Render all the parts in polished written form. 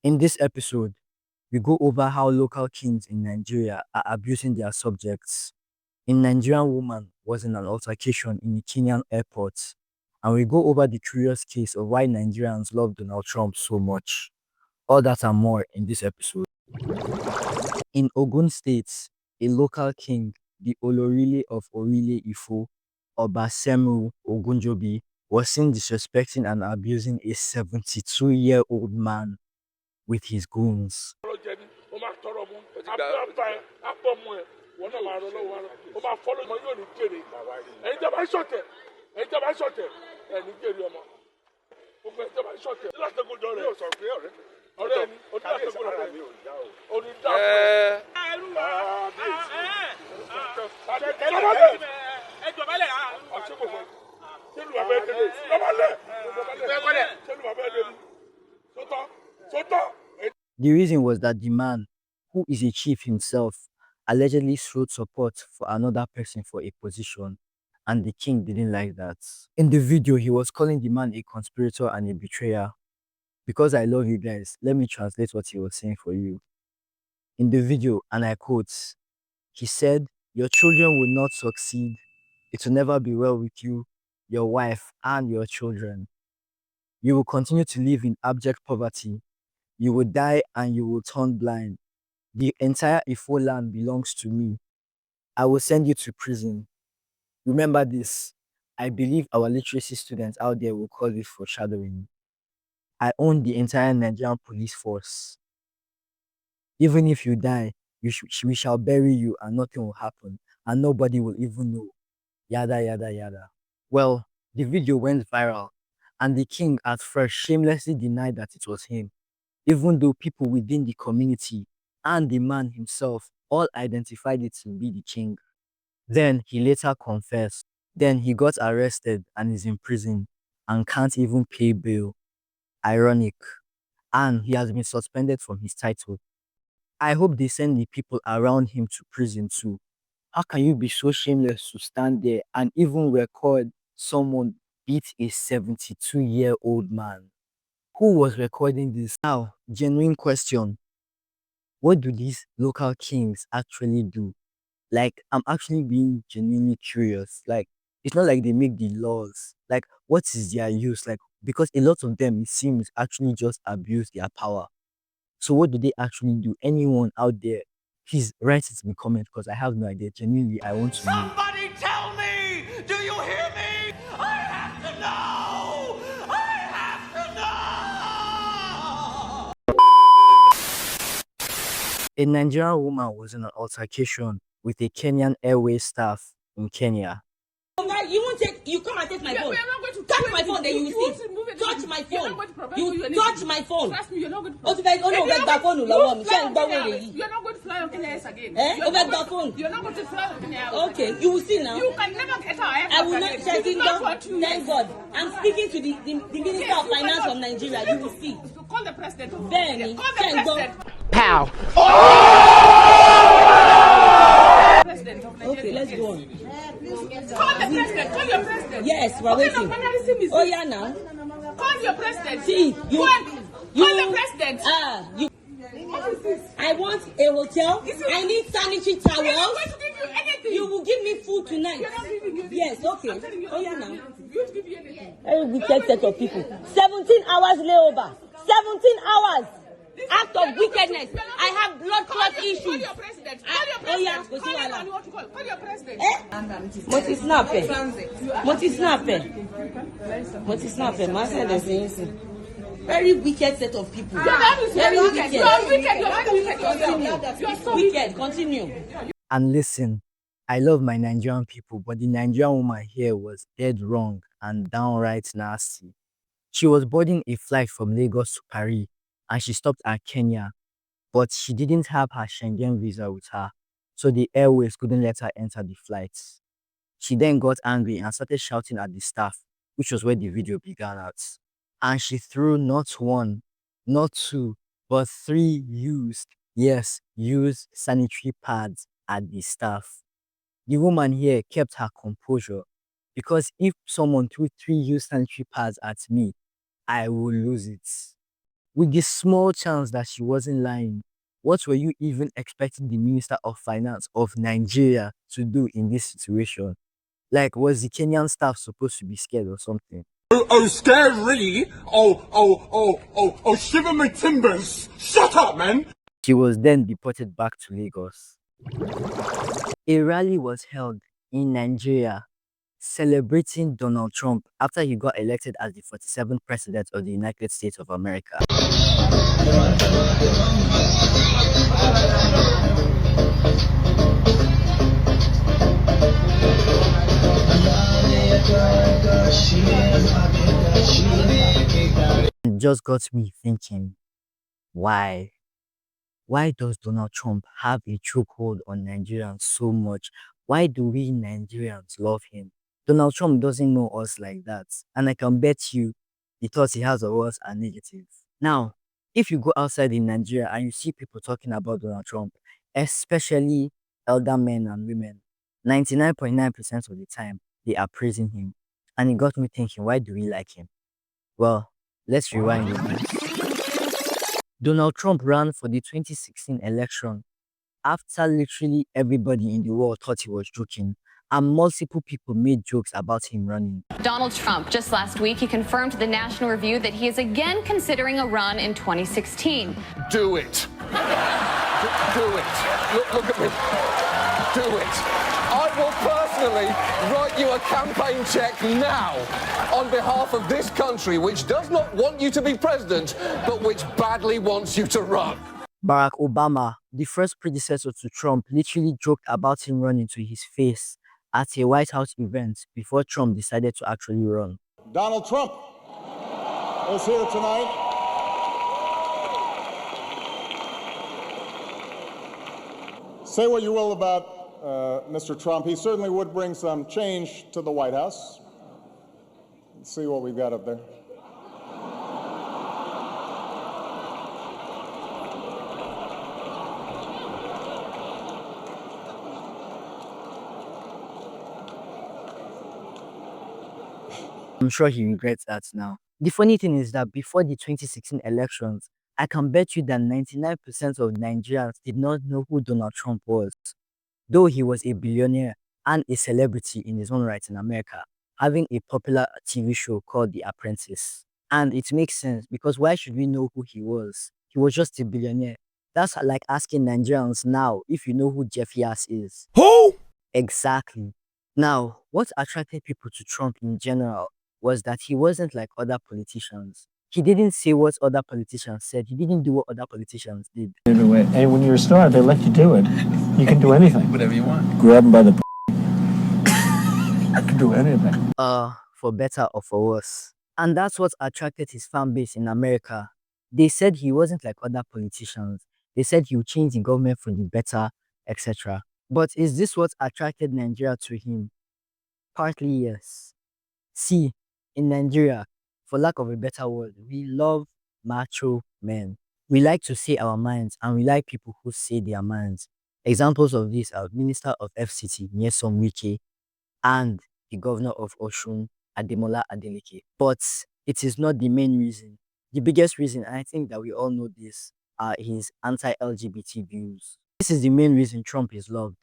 In this episode, we go over how local kings in Nigeria are abusing their subjects. A Nigerian woman was in an altercation in a Kenyan airport, and we go over the curious case of why Nigerians love Donald Trump so much. All that and more in this episode. In Ogun State, a local king, the Olorile of Orile Ifo, Obasemu Ogunjobi, was seen disrespecting and abusing a 72-year-old man with his goons. The reason was that the man, who is a chief himself, allegedly showed support for another person for a position, and the king didn't like that. In the video, he was calling the man a conspirator and a betrayer. Because I love you guys, let me translate what he was saying for you. In the video, and I quote, he said, "Your children will not succeed. It will never be well with you, your wife, and your children. You will continue to live in abject poverty. You will die and you will turn blind. The entire Ifo land belongs to me. I will send you to prison." Remember this. I believe our literacy students out there will call it foreshadowing. I own the entire Nigerian police force. Even if you die, we shall bury you and nothing will happen and nobody will even know. Yada, yada, yada. Well, the video went viral and the king at first shamelessly denied that it was him, even though people within the community and the man himself all identified it to be the king. Then he later confessed. Then he got arrested and is in prison and can't even pay bail. Ironic. And he has been suspended from his title. I hope they send the people around him to prison too. How can you be so shameless to stand there and even record someone beat a 72-year-old man? Who was recording this? Now, genuine question. What do these local kings actually do? Like, I'm actually being genuinely curious. Like, it's not like they make the laws. Like, what is their use? Like, because a lot of them, it seems, actually just abuse their power. So what do they actually do? Anyone out there, please write it in the comment because I have no idea. Genuinely, I want to know. Somebody tell me! Do you hear me? I have to know! I have to know! A Nigerian woman was in an altercation with a Kenyan Airways staff in Kenya. You won't take. You come and take my phone. We are not going to Touch my phone, then you will see. Touch my phone. You touch my phone. Trust me, you're not going to. Oh, you guys, oh no, get that phone. You're not going to fly on Kenya Airways again. Oh, get that phone. You're not going to fly on Kenya Airways. Okay, you will see now. You can never get our aircraft. I will not check This it is not down. what you. Thank God. I'm speaking to the Minister of Finance of Nigeria. You will see. Call the president. Then, Call the thank God. president. Pow! President of Nigeria. Okay, let's go on. Call the president. Call your president. Yes, we're What kind waiting. of mannerism is Oh this? yeah, now. Call your president. See, you. Call the president. You. What is this? I want a hotel. I need sanitary We're not towels. going to give you anything. You will give me food tonight. We're not giving you anything. Yes, okay. I'm telling you, Oh yeah, now. we won't give you anything. Very wicked set of people. 17 hours layover. 17 hours. Act of wickedness. I have blood clot Call issues. your president. Call your Oh yeah, president. go see Call Wala. anyone you want to call. Call your president. Moti snape. Moti snape. Moti snape. Master the same. Very wicked set of people. Very wicked. You are wicked. You are very wicked yourself. You are so Wicked. Continue. And listen, I love my Nigerian people, but the Nigerian woman here was dead wrong and downright nasty. She was boarding a flight from Lagos to Paris and she stopped at Kenya, but she didn't have her Schengen visa with her, so the airways couldn't let her enter the flight. She then got angry and started shouting at the staff, which was where the video began at. And she threw not one, not two, but 3 used sanitary pads at the staff. The woman here kept her composure because if someone threw 3 used sanitary pads at me, I will lose it. With the small chance that she wasn't lying, what were you even expecting the Minister of Finance of Nigeria to do in this situation? Like, was the Kenyan staff supposed to be scared or something? Oh, scary! Oh, shiver my timbers! Shut up, man! She was then deported back to Lagos. A rally was held in Nigeria celebrating Donald Trump after he got elected as the 47th president of the United States of America. It just got me thinking, why? Why does Donald Trump have a chokehold on Nigerians so much? Why do we Nigerians love him? Donald Trump doesn't know us like that. And I can bet you the thoughts he has of us are negative. Now, if you go outside in Nigeria and you see people talking about Donald Trump, especially elder men and women, 99.9% of the time, they are praising him. And it got me thinking, why do we like him? Well, let's rewind a bit. Donald Trump ran for the 2016 election after literally everybody in the world thought he was joking, and multiple people made jokes about him running. Donald Trump, just last week, he confirmed to the National Review that he is again considering a run in 2016. Do it. Do it. Look at me. Do it. I will personally write you a campaign check now on behalf of this country, which does not want you to be president, but which badly wants you to run. Barack Obama, the first predecessor to Trump, literally joked about him running to his face at a White House event before Trump decided to actually run. Donald Trump is here tonight. Say what you will about Mr. Trump. He certainly would bring some change to the White House. Let's see what we've got up there. I'm sure he regrets that now. The funny thing is that before the 2016 elections, I can bet you that 99% of Nigerians did not know who Donald Trump was, though he was a billionaire and a celebrity in his own right in America, having a popular TV show called The Apprentice. And it makes sense because why should we know who he was? He was just a billionaire. That's like asking Nigerians now if you know who Jeff Yass is. Who? Exactly. Now, what attracted people to Trump in general was that he wasn't like other politicians. He didn't say what other politicians said. He didn't do what other politicians did. Do it. And when you're a star, they let you do it. You can do anything. Whatever you want. Grab them by the you can do anything. For better or for worse. And that's what attracted his fan base in America. They said he wasn't like other politicians. They said he would change the government for the better, etc. But is this what attracted Nigeria to him? Partly yes. See, in Nigeria, for lack of a better word, we love macho men. We like to say our minds and we like people who say their minds. Examples of this are Minister of FCT, Nyesom Wike, and the Governor of Osun, Ademola Adeleke. But it is not the main reason. The biggest reason, and I think that we all know this, are his anti-LGBT views. This is the main reason Trump is loved.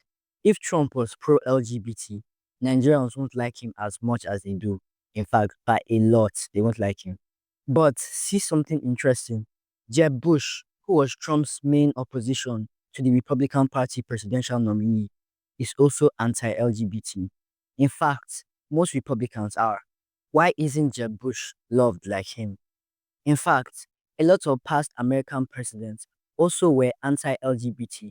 If Trump was pro-LGBT, Nigerians won't like him as much as they do. In fact, by a lot, they won't like him. But see something interesting. Jeb Bush, who was Trump's main opposition to the Republican Party presidential nominee, is also anti-LGBT. In fact, most Republicans are. Why isn't Jeb Bush loved like him? In fact, a lot of past American presidents also were anti-LGBT,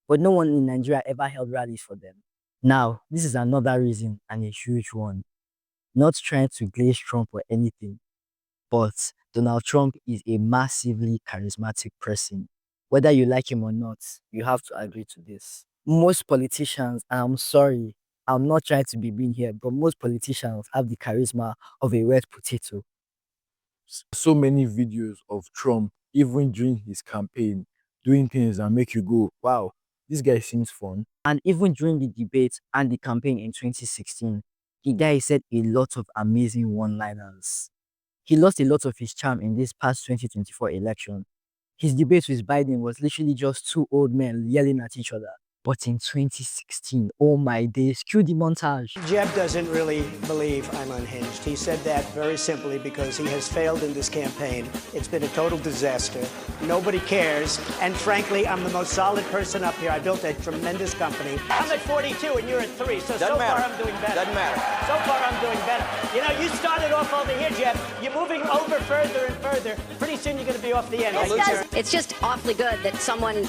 but no one in Nigeria ever held rallies for them. Now, this is another reason, and a huge one. Not trying to glaze Trump or anything, but Donald Trump is a massively charismatic person. Whether you like him or not, you have to agree to this. Most politicians, and I'm sorry, I'm not trying to be mean here, but most politicians have the charisma of a wet potato. So many videos of Trump, even during his campaign, doing things that make you go, wow, this guy seems fun. And even during the debate and the campaign in 2016, the guy said a lot of amazing one-liners. he lost a lot of his charm in this past 2024 election. His debate with Biden was literally just two old men yelling at each other. But in 2016, oh my days, cue the montage. Jeb doesn't really believe I'm unhinged. He said that very simply because he has failed in this campaign. It's been a total disaster. Nobody cares. And frankly, I'm the most solid person up here. I built a tremendous company. I'm at 42 and you're at 3, so far I'm doing better. Doesn't matter. So far I'm doing better. You know, you started off over here, Jeb. You're moving over further and further. Pretty soon you're going to be off the end. It's just awfully good that someone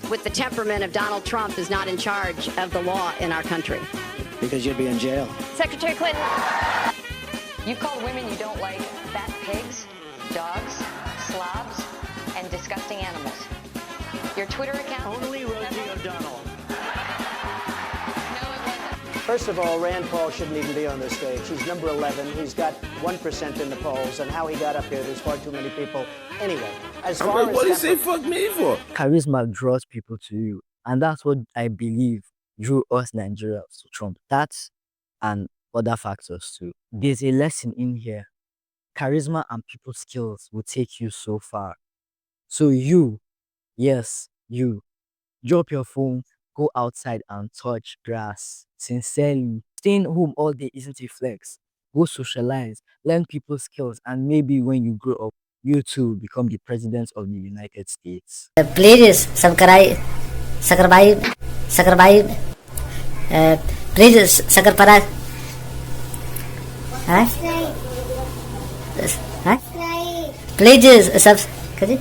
with the temperament of Donald Trump is not in charge of the law in our country. Because you'll be in jail. Secretary Clinton, you called women you don't like fat pigs, dogs, slobs, and disgusting animals. Your Twitter account... Only Rosie O'Donnell. No, it wasn't. First of all, Rand Paul shouldn't even be on this stage. He's number 11. He's got 1% in the polls. And how he got up here, there's far too many people. Anyway, as far as... What did he say fuck me for? Charisma draws people to you. And that's what I believe drew us Nigerians to Trump. That and other factors too. There's a lesson in here. Charisma and people skills will take you so far. So you, yes, you, drop your phone, go outside and touch grass. Sincerely. Staying home all day isn't a flex. Go socialize, learn people's skills, and maybe when you grow up, you too become the president of the United States. Please subscribe. Please subscribe. Huh? Please subscribe.